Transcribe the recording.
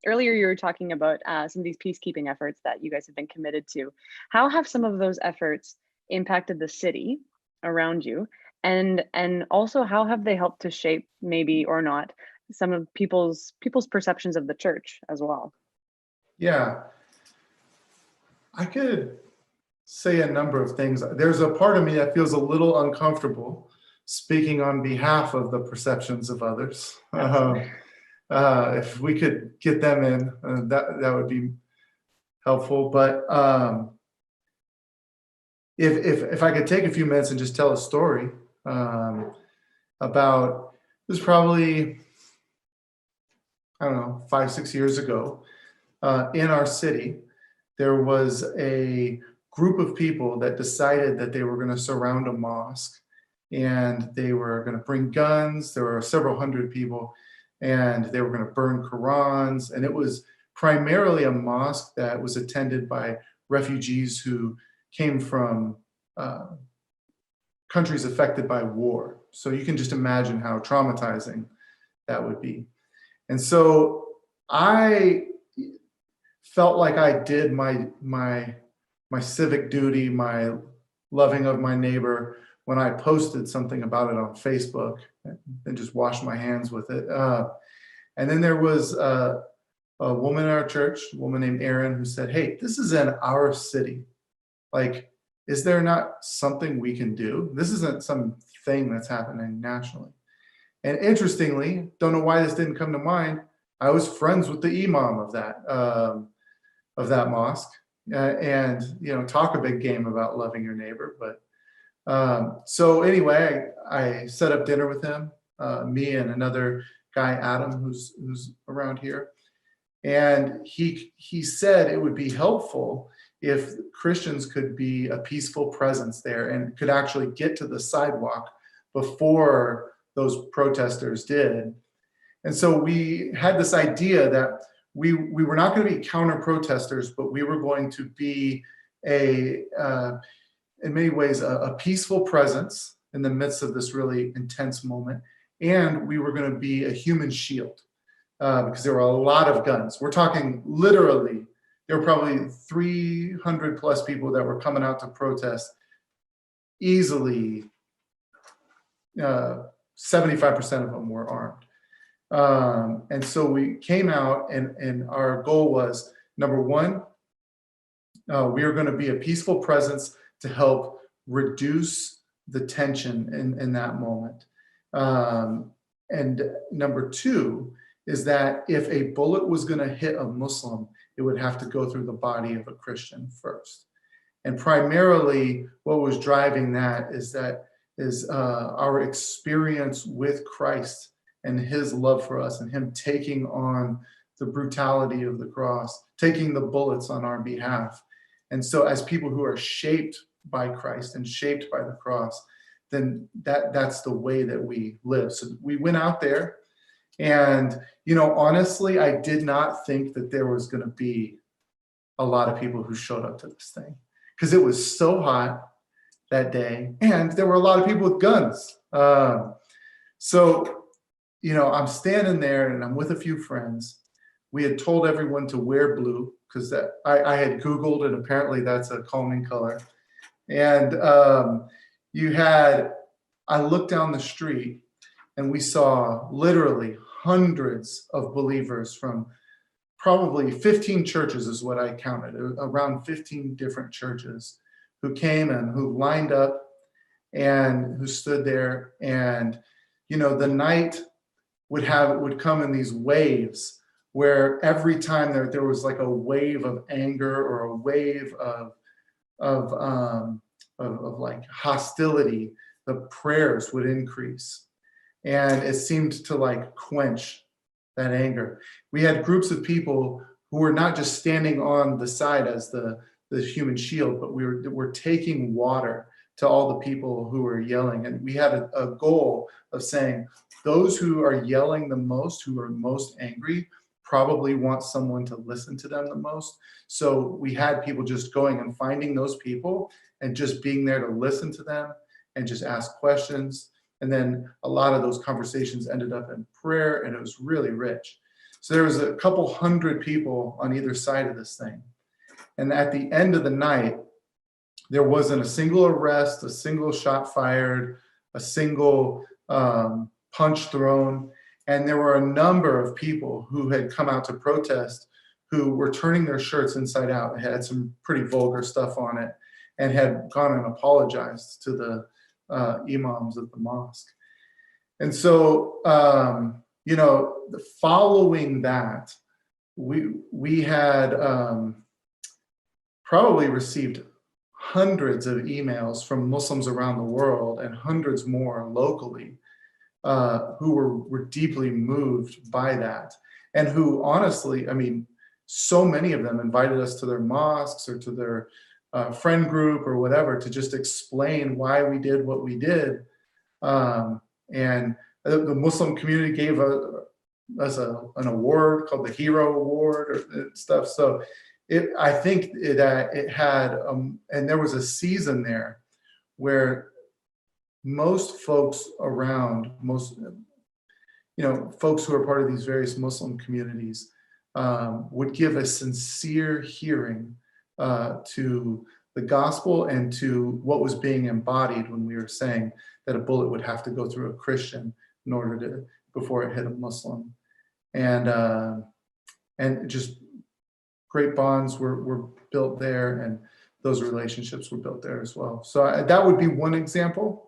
earlier you were talking about some of these peacekeeping efforts that you guys have been committed to. How have some of those efforts impacted the city around you? And also how have they helped to shape, maybe or not, some of people's perceptions of the church as well? Yeah, I could say a number of things. There's a part of me that feels a little uncomfortable speaking on behalf of the perceptions of others. Absolutely. If we could get them in, that would be helpful. But if I could take a few minutes and just tell a story about, it was probably, I don't know, 5, 6 years ago, in our city, there was a group of people that decided that they were going to surround a mosque, and they were going to bring guns. There were several hundred people, and they were going to burn Qurans. And it was primarily a mosque that was attended by refugees who came from countries affected by war. So you can just imagine how traumatizing that would be. And so I felt like I did my civic duty, my loving of my neighbor, when I posted something about it on Facebook and just washed my hands with it. And then there was a woman in our church, a woman named Erin, who said, "Hey, this is in our city. Like, is there not something we can do? This isn't some thing that's happening nationally." And interestingly, don't know why this didn't come to mind, I was friends with the imam of that mosque, and talk a big game about loving your neighbor. But so anyway, I set up dinner with him, me and another guy, Adam, who's around here, and he said it would be helpful if Christians could be a peaceful presence there and could actually get to the sidewalk before those protesters did. And so we had this idea that we were not going to be counter protesters, but we were going to be in many ways a peaceful presence in the midst of this really intense moment. And we were going to be a human shield because there were a lot of guns. We're talking literally, there were probably 300 plus people that were coming out to protest. Easily 75% of them were armed. And so we came out, and our goal was, number one, we are going to be a peaceful presence to help reduce the tension in that moment. And number two is that if a bullet was going to hit a Muslim, it would have to go through the body of a Christian first. And primarily what was driving that is our experience with Christ and his love for us, and him taking on the brutality of the cross, taking the bullets on our behalf. And so as people who are shaped by Christ and shaped by the cross, then that's the way that we live. So we went out there, and honestly, I did not think that there was going to be a lot of people who showed up to this thing, because it was so hot that day, and there were a lot of people with guns. So I'm standing there, and I'm with a few friends. We had told everyone to wear blue because I had Googled, and apparently that's a calming color. And I looked down the street, and we saw literally hundreds of believers from probably 15 churches is what I counted, around 15 different churches, who came and who lined up and who stood there. And the night would come in these waves, where every time there was like a wave of anger or a wave of like hostility, the prayers would increase, and it seemed to like quench that anger. We had groups of people who were not just standing on the side as the human shield, but we were taking water to all the people who were yelling. And we had a goal of saying, those who are yelling the most, who are most angry, probably want someone to listen to them the most. So we had people just going and finding those people and just being there to listen to them and just ask questions. And then a lot of those conversations ended up in prayer, and it was really rich. So there was a couple hundred people on either side of this thing. And at the end of the night, there wasn't a single arrest, a single shot fired, a single punch thrown. And there were a number of people who had come out to protest who were turning their shirts inside out. It had some pretty vulgar stuff on it and had gone and apologized to the imams at the mosque. And so, you know, following that, we had probably received hundreds of emails from Muslims around the world and hundreds more locally who were deeply moved by that, and who honestly, I mean, so many of them invited us to their mosques or to their friend group or whatever to just explain why we did what we did. And the Muslim community gave us an award called the Hero Award or stuff. So I think that it had, and there was a season there where most folks around, folks who are part of these various Muslim communities would give a sincere hearing to the gospel and to what was being embodied when we were saying that a bullet would have to go through a Christian in order to, before it hit a Muslim. And just great bonds were built there, and those relationships were built there as well. So that would be one example.